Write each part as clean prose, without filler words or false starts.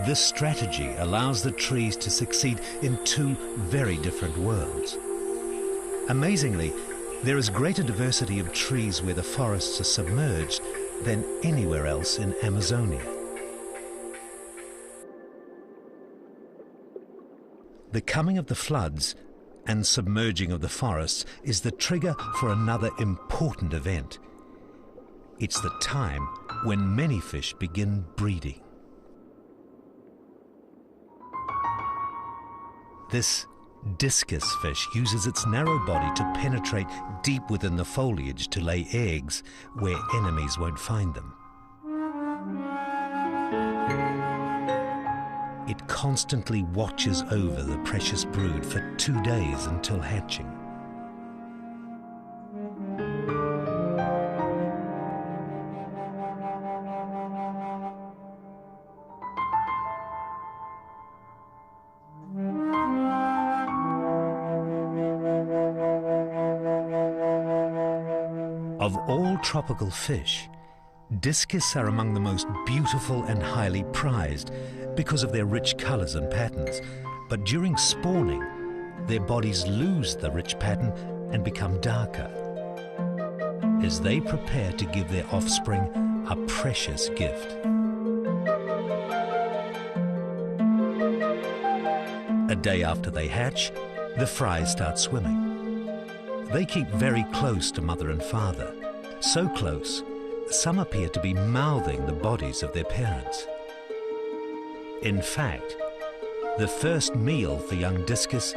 This strategy allows the trees to succeed in two very different worlds. Amazingly, there is greater diversity of trees where the forests are submerged than anywhere else in Amazonia. The coming of the floods and submerging of the forests is the trigger for another important event. It's the time when many fish begin breeding. This discus fish uses its narrow body to penetrate deep within the foliage to lay eggs where enemies won't find them. It constantly watches over the precious brood for 2 days until hatching. Of all tropical fish, discus are among the most beautiful and highly prized because of their rich colors and patterns. But during spawning, their bodies lose the rich pattern and become darker as they prepare to give their offspring a precious gift. A day after they hatch, the fries start swimming. They keep very close to mother and father, so close, some appear to be mouthing the bodies of their parents. In fact, the first meal for young discus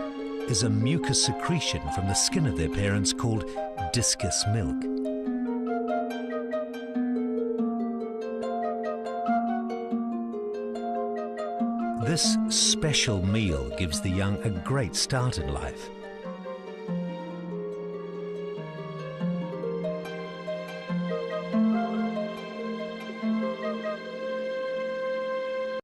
is a mucus secretion from the skin of their parents called discus milk. This special meal gives the young a great start in life.